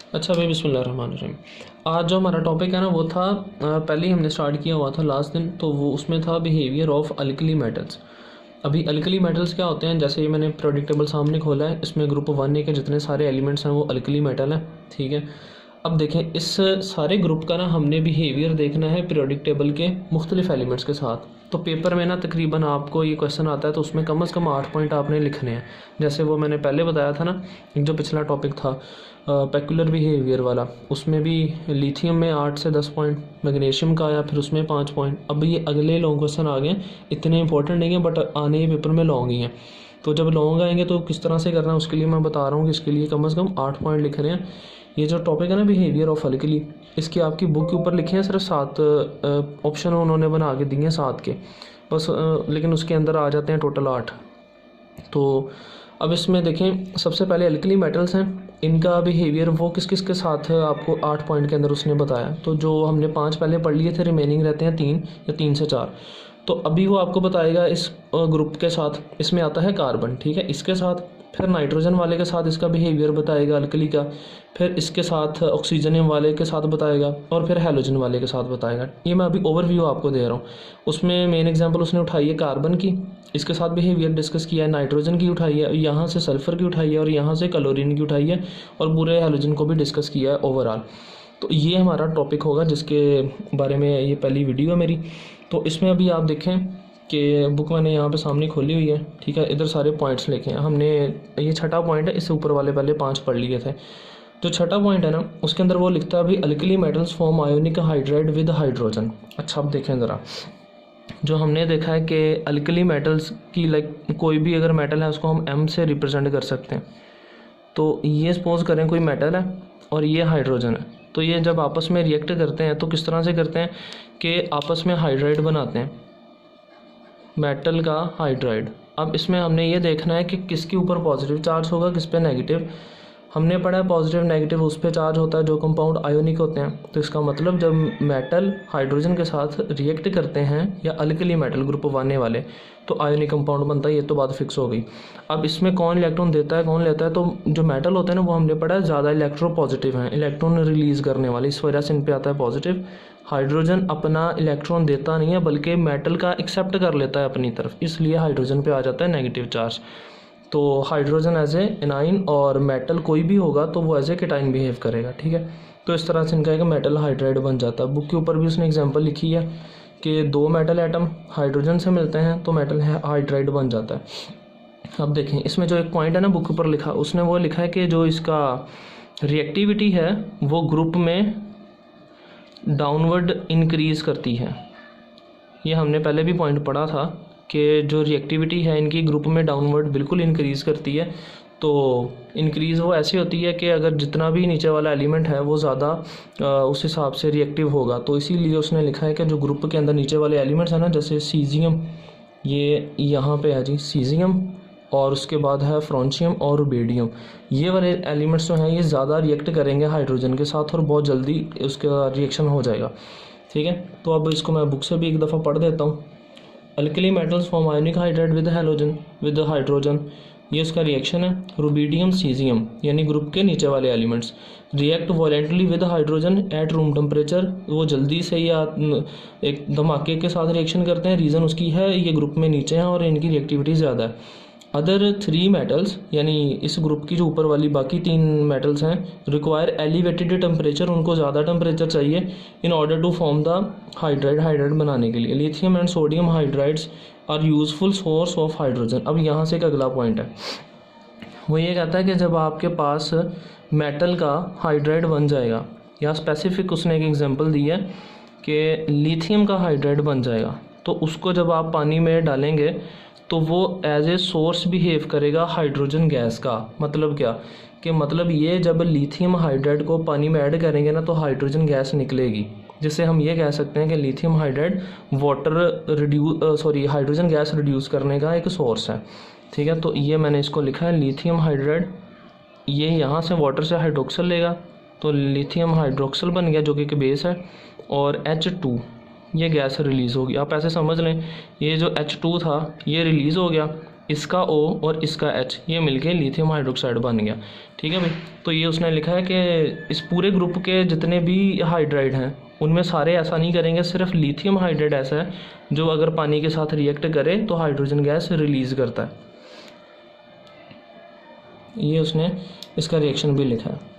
अच्छा भाई, बिस्मिल्लाहिर्रहमानिर्रहीम। आज जो हमारा टॉपिक है ना वो था, पहले ही हमने स्टार्ट किया हुआ था लास्ट दिन, तो वो उसमें था बिहेवियर ऑफ अल्कली मेटल्स। अभी अल्कली मेटल्स क्या होते हैं, जैसे ये मैंने प्रोडिक्ट टेबल सामने खोला है, इसमें ग्रुप 1A के जितने सारे एलिमेंट्स हैं वो अल्कली मेटल हैं। ठीक है, अब देखें इस सारे ग्रुप का ना हमने बिहेवियर देखना है पीरियोडिक टेबल के मुख्तलिफ एलिमेंट्स के साथ। तो पेपर में ना तकरीबन आपको ये क्वेश्चन आता है तो उसमें कम से कम 8 पॉइंट आपने लिखने हैं। जैसे वो मैंने पहले बताया था ना, एक जो पिछला टॉपिक था पेकुलर बिहेवियर वाला, उसमें भी लिथियम में 8 से 10 पॉइंट, मैग्नीशियम का आया फिर उसमें 5 पॉइंट। अब ये अगले लॉन्ग क्वेश्चन आ गए, इतने इंपॉर्टेंट नहीं है बट आने ये पेपर में लॉन्ग ही हैं। तो जब लॉन्ग आएंगे तो किस तरह से करना है उसके लिए मैं बता रहा हूँ कि इसके लिए कम से कम 8 पॉइंट लिख रहे हैं। ये जो टॉपिक है ना बिहेवियर ऑफ अल्कली, इसकी आपकी बुक के ऊपर लिखे हैं सिर्फ 7 ऑप्शन उन्होंने बना के दिए हैं 7 के बस, लेकिन उसके अंदर आ जाते हैं टोटल 8। तो अब इसमें देखें, सबसे पहले अल्कली मेटल्स हैं, इनका बिहेवियर वो किस किस के साथ है आपको 8 पॉइंट के अंदर उसने बताया। तो जो हमने 5 पहले पढ़ लिए थे, रिमेनिंग रहते हैं 3 या 3 से 4। तो अभी वो आपको बताएगा इस ग्रुप के साथ, इसमें आता है कार्बन, ठीक है, इसके साथ, फिर नाइट्रोजन वाले के साथ इसका बिहेवियर बताएगा अल्कली का, फिर इसके साथ ऑक्सीजन वाले के साथ बताएगा, और फिर हैलोजन वाले के साथ बताएगा। ये मैं अभी ओवरव्यू आपको दे रहा हूँ। उसमें मेन एग्जांपल उसने उठाई है कार्बन की, इसके साथ बिहेवियर डिस्कस किया है, नाइट्रोजन की उठाई है, यहाँ से सल्फ़र की उठाई है, और यहाँ से क्लोरीन की उठाई है, और पूरे हैलोजन को भी डिस्कस किया है ओवरऑल। तो ये हमारा टॉपिक होगा जिसके बारे में ये पहली वीडियो है मेरी। तो इसमें अभी आप देखें कि बुक मैंने यहाँ पे सामने खोली हुई है, ठीक है, इधर सारे पॉइंट्स लिखे हैं हमने। ये छठा पॉइंट है, इससे ऊपर वाले पहले 5 पढ़ लिए थे। जो छठा पॉइंट है ना, उसके अंदर वो लिखता है अभी alkali metals form ionic hydride with hydrogen. अच्छा, अब देखें ज़रा, जो हमने देखा है कि अल्कली मेटल्स की लाइक कोई भी अगर मेटल है उसको हम M से रिप्रेजेंट कर सकते हैं। तो ये सपोज करें कोई मेटल है और ये हाइड्रोजन है, तो ये जब आपस में रिएक्ट करते हैं तो किस तरह से करते हैं कि आपस में हाइड्राइड बनाते हैं, मेटल का हाइड्राइड। अब इसमें हमने ये देखना है कि किसके ऊपर पॉजिटिव चार्ज होगा, किस पे नेगेटिव। हमने पढ़ा है पॉजिटिव नेगेटिव उस पे चार्ज होता है जो कंपाउंड आयोनिक होते हैं। तो इसका मतलब जब मेटल हाइड्रोजन के साथ रिएक्ट करते हैं या अल्कली मेटल ग्रुप 1A वाले, तो आयोनिक कंपाउंड बनता है। ये तो बात फिक्स हो गई। अब इसमें कौन इलेक्ट्रॉन देता है कौन लेता है, तो जो मेटल होते हैं ना वो हमने पढ़ा है ज़्यादा इलेक्ट्रो पॉजिटिव हैं, इलेक्ट्रॉन रिलीज़ करने वाले, इस वजह से इन पर आता है पॉजिटिव। हाइड्रोजन अपना इलेक्ट्रॉन देता नहीं है बल्कि मेटल का एक्सेप्ट कर लेता है अपनी तरफ, इसलिए हाइड्रोजन पे आ जाता है नेगेटिव चार्ज। तो हाइड्रोजन एज ए एनाइन और मेटल कोई भी होगा तो वो एज ए केटाइन बिहेव करेगा, ठीक है। तो इस तरह से इनका एक मेटल हाइड्राइड बन जाता है। बुक के ऊपर भी उसने एग्जांपल लिखी है कि 2 मेटल एटम हाइड्रोजन से मिलते हैं तो मेटल हाइड्राइड बन जाता है। अब देखें इसमें जो एक पॉइंट है ना बुक के ऊपर लिखा, उसने वो लिखा है कि जो इसका रिएक्टिविटी है वो ग्रुप में डाउनवर्ड इंक्रीज़ करती है। ये हमने पहले भी पॉइंट पढ़ा था कि जो रिएक्टिविटी है इनकी ग्रुप में डाउनवर्ड बिल्कुल इंक्रीज़ करती है। तो इंक्रीज़ वो ऐसी होती है कि अगर जितना भी नीचे वाला एलिमेंट है वो ज़्यादा उस हिसाब से रिएक्टिव होगा। तो इसीलिए उसने लिखा है कि जो ग्रुप के अंदर नीचे वाले एलिमेंट्स हैं ना, जैसे सीजियम, ये यहाँ पे है जी सीजियम, और उसके बाद है फ्रोंशियम और रुबिडियम, ये वाले एलिमेंट्स जो हैं ये ज़्यादा रिएक्ट करेंगे हाइड्रोजन के साथ और बहुत जल्दी उसका रिएक्शन हो जाएगा, ठीक है। तो अब इसको मैं बुक से भी एक दफ़ा पढ़ देता हूँ। Alkali metals form ionic hydride with halogen with hydrogen, ये उसका रिएक्शन है। रुबिडियम सीजियम यानी ग्रुप के नीचे वाले elements react voluntarily with hydrogen at room temperature, वो जल्दी से या एक धमाके के साथ रिएक्शन करते हैं। रीज़न उसकी है ये ग्रुप में नीचे हैं और इनकी रिएक्टिविटी ज़्यादा है। अदर 3 मेटल्स यानी इस ग्रुप की जो ऊपर वाली बाकी 3 मेटल्स हैं रिक्वायर एलिवेटेड टेम्परेचर, उनको ज़्यादा टेम्परेचर चाहिए in order to form the hydride बनाने के लिए। Lithium and sodium hydrides are useful source of hydrogen. अब यहाँ से एक अगला पॉइंट है, वो ये कहता है कि जब आपके पास मेटल का हाइड्राइड बन जाएगा, या स्पेसिफिक उसने एक एग्जांपल दी है कि लिथियम का हाइड्राइड बन जाएगा, तो उसको जब आप पानी में डालेंगे तो वो एज ए सोर्स बिहेव करेगा हाइड्रोजन गैस का। मतलब क्या कि मतलब ये जब लिथियम हाइड्राइड को पानी में ऐड करेंगे ना तो हाइड्रोजन गैस निकलेगी, जिससे हम ये कह सकते हैं कि lithium hydride hydrogen gas reduce करने का एक सोर्स है, ठीक है। तो ये मैंने इसको लिखा है लिथियम हाइड्राइड, ये यहाँ से वाटर से हाइड्रोक्सल लेगा तो लिथियम हाइड्रोक्सल बन गया जो कि बेस है, और H2 ये गैस रिलीज़ होगी। आप ऐसे समझ लें ये जो H2 था ये रिलीज़ हो गया इसका O और इसका H ये मिलके लिथियम हाइड्रोक्साइड बन गया। ठीक है भाई, तो ये उसने लिखा है कि इस पूरे ग्रुप के जितने भी हाइड्राइड हैं उनमें सारे ऐसा नहीं करेंगे, सिर्फ लिथियम हाइड्राइड ऐसा है जो अगर पानी के साथ रिएक्ट करे तो हाइड्रोजन गैस रिलीज़ करता है। ये उसने इसका रिएक्शन भी लिखा है।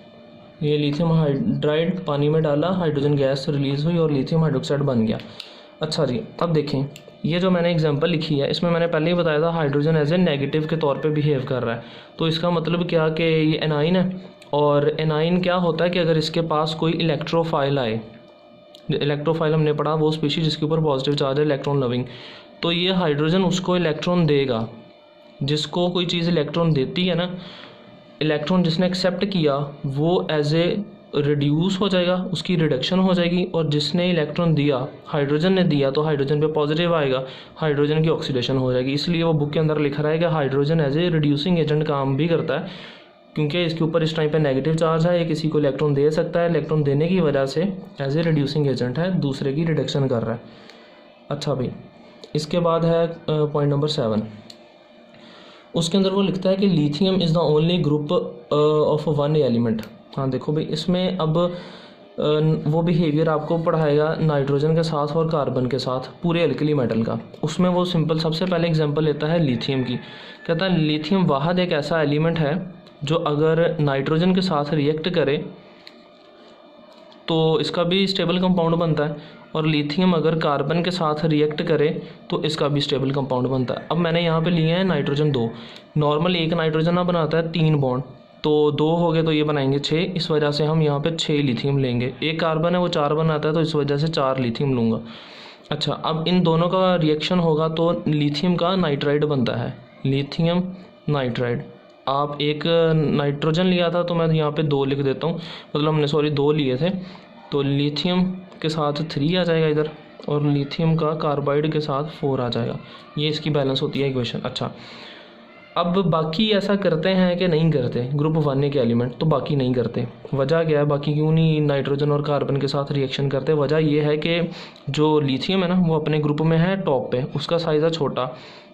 ये लिथियम हाइड्राइड पानी में डाला, हाइड्रोजन गैस रिलीज़ हुई और लिथियम हाइड्रोक्साइड बन गया। अच्छा जी, अब देखें ये जो मैंने एग्जांपल लिखी है इसमें मैंने पहले ही बताया था हाइड्रोजन एज ए नेगेटिव के तौर पे बिहेव कर रहा है। तो इसका मतलब क्या कि ये एनाइन है, और एनाइन क्या होता है कि अगर इसके पास कोई इलेक्ट्रोफाइल आए, इलेक्ट्रोफाइल हमने पढ़ा वो स्पीशीज जिसके ऊपर पॉजिटिव चार्ज है, इलेक्ट्रॉन लविंग, तो ये हाइड्रोजन उसको इलेक्ट्रॉन देगा। जिसको कोई चीज़ इलेक्ट्रॉन देती है ना, इलेक्ट्रॉन जिसने एक्सेप्ट किया वो एज ए रिड्यूस हो जाएगा, उसकी रिडक्शन हो जाएगी, और जिसने इलेक्ट्रॉन दिया, हाइड्रोजन ने दिया, तो हाइड्रोजन पे पॉजिटिव आएगा, हाइड्रोजन की ऑक्सीडेशन हो जाएगी। इसलिए वो बुक के अंदर लिख रहा है कि hydrogen as a reducing agent काम भी करता है, क्योंकि इसके ऊपर इस टाइम पे नेगेटिव चार्ज है, ये किसी को इलेक्ट्रॉन दे सकता है, इलेक्ट्रॉन देने की वजह से एज ए रिड्यूसिंग एजेंट है, दूसरे की रिडक्शन कर रहा है। अच्छा भाई, इसके बाद है पॉइंट नंबर 7। उसके अंदर वो लिखता है कि lithium is the only group of one element. हाँ देखो भाई, इसमें अब वो बिहेवियर आपको पढ़ाएगा नाइट्रोजन के साथ और कार्बन के साथ पूरे अल्कली मेटल का। उसमें वो सिंपल सबसे पहले एग्जांपल लेता है लिथियम की। कहता है लिथियम वाहद एक ऐसा एलिमेंट है जो अगर नाइट्रोजन के साथ रिएक्ट करे तो इसका भी स्टेबल कंपाउंड बनता है, और लिथियम अगर कार्बन के साथ रिएक्ट करे तो इसका भी स्टेबल कंपाउंड बनता है। अब मैंने यहाँ पे लिए हैं नाइट्रोजन 2। नॉर्मल एक नाइट्रोजन ना बनाता है 3 बॉन्ड, तो 2 हो गए तो ये बनाएंगे 6, इस वजह से हम यहाँ पे 6 लिथियम लेंगे। एक कार्बन है वो 4 बनाता है तो इस वजह से 4 लिथियम लूँगा। अच्छा, अब इन दोनों का रिएक्शन होगा तो लिथियम का नाइट्राइड बनता है, लिथियम नाइट्राइड। आप एक नाइट्रोजन लिया था तो मैं यहाँ पे 2 लिख देता हूँ, मतलब हमने 2 लिए थे, तो लिथियम के साथ 3 आ जाएगा इधर, और लिथियम का कार्बाइड के साथ 4 आ जाएगा। ये इसकी बैलेंस होती है इक्वेशन। अच्छा, अब बाकी ऐसा करते हैं कि नहीं करते ग्रुप 1 के एलिमेंट, तो बाकी नहीं करते। वजह क्या है, बाकी क्यों नहीं नाइट्रोजन और कार्बन के साथ रिएक्शन करते? वजह ये है कि जो लिथियम है ना वो अपने ग्रुप में है टॉप पे, उसका साइज़ है छोटा।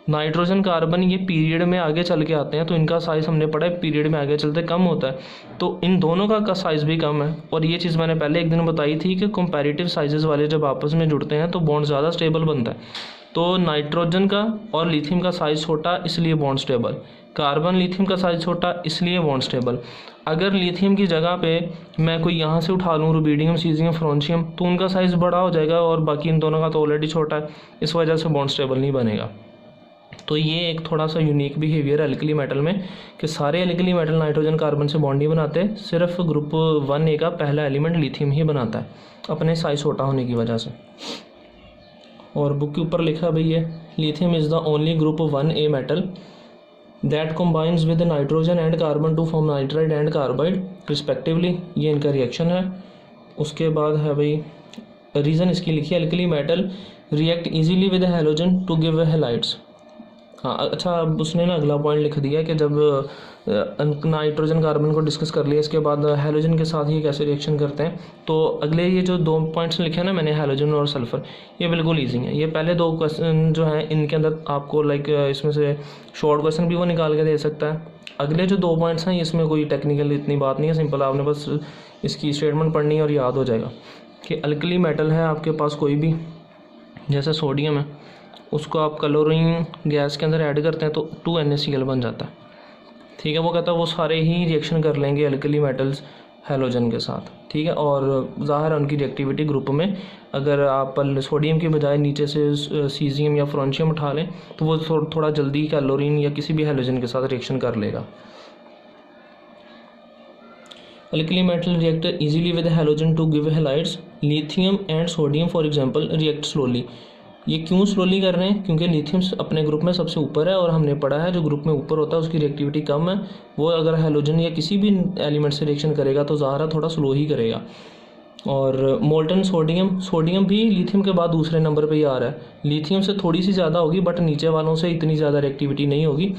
नाइट्रोजन कार्बन ये पीरियड में आगे चल के आते हैं तो इनका साइज़ हमने पढ़ा है पीरियड में आगे चलते कम होता है, तो इन दोनों का साइज़ भी कम है। और ये चीज़ मैंने पहले एक दिन बताई थी कि कंपैरेटिव साइजेस वाले जब आपस में जुड़ते हैं तो बॉन्ड ज़्यादा स्टेबल बनता है। तो नाइट्रोजन का और लिथियम का साइज़ छोटा इसलिए बॉन्ड स्टेबल, कार्बन लिथियम का साइज़ छोटा इसलिए बॉन्ड स्टेबल। अगर लिथियम की जगह पे मैं कोई यहाँ से उठा लूँ रुबिडियम, सीजियम, फ्रोंशियम, तो उनका साइज़ बड़ा हो जाएगा और बाकी इन दोनों का तो ऑलरेडी छोटा है, इस वजह से बॉन्ड स्टेबल नहीं बनेगा। तो ये एक थोड़ा सा यूनिक बिहेवियर है अल्कली मेटल में कि सारे अल्कली मेटल नाइट्रोजन कार्बन से बॉन्ड नहीं बनाते, सिर्फ ग्रुप 1A का पहला एलिमेंट लिथियम ही बनाता है अपने साइज छोटा होने की वजह से। और बुक के ऊपर लिखा भाई ये lithium is the only group 1A metal that combines with nitrogen and carbon to form nitride and carbide respectively. ये इनका रिएक्शन है। उसके बाद है भाई रीज़न इसकी लिखी है, alkali metal react easily with halogen to give halides. हाँ अच्छा, अब उसने ना अगला पॉइंट लिख दिया कि जब नाइट्रोजन कार्बन को डिस्कस कर लिया इसके बाद हैलोजन के साथ ही कैसे रिएक्शन करते हैं, तो अगले ये जो 2 पॉइंट्स लिखे हैं ना मैंने, हैलोजन और सल्फ़र, ये बिल्कुल ईजी हैं। ये पहले 2 क्वेश्चन जो हैं इनके अंदर आपको लाइक इसमें से शॉर्ट क्वेश्चन भी वो निकाल के दे सकता है। अगले जो 2 पॉइंट्स हैं इसमें कोई टेक्निकल इतनी बात नहीं है, सिंपल आपने बस इसकी स्टेटमेंट पढ़नी है और याद हो जाएगा कि अल्कली मेटल है आपके पास कोई भी, जैसे सोडियम है, उसको आप क्लोरीन गैस के अंदर ऐड करते हैं तो 2NaCl बन जाता है। ठीक है, वो कहता है वो सारे ही रिएक्शन कर लेंगे अल्कली मेटल्स हैलोजन के साथ। ठीक है, और ज़ाहिर है उनकी रिएक्टिविटी ग्रुप में अगर आप सोडियम की बजाय नीचे से सीजियम या फ्रोंशियम उठा लें तो वो थोड़ा जल्दी क्लोरीन या किसी भी हैलोजन के साथ रिएक्शन कर लेगा। Alkali metal react easily with halogen to give halides. Lithium and sodium for example react slowly. ये क्यों स्लोली कर रहे हैं? क्योंकि लिथियम अपने ग्रुप में सबसे ऊपर है और हमने पढ़ा है जो ग्रुप में ऊपर होता है उसकी रिएक्टिविटी कम है, वो अगर हैलोजन या किसी भी एलिमेंट से रिएक्शन करेगा तो ज़ाहिर थोड़ा स्लो ही करेगा। और मोल्टन सोडियम भी लिथियम के बाद दूसरे नंबर पे ही आ रहा है। लिथियम से थोड़ी सी ज़्यादा होगी बट नीचे वालों से इतनी ज़्यादा रिएक्टिविटी नहीं होगी।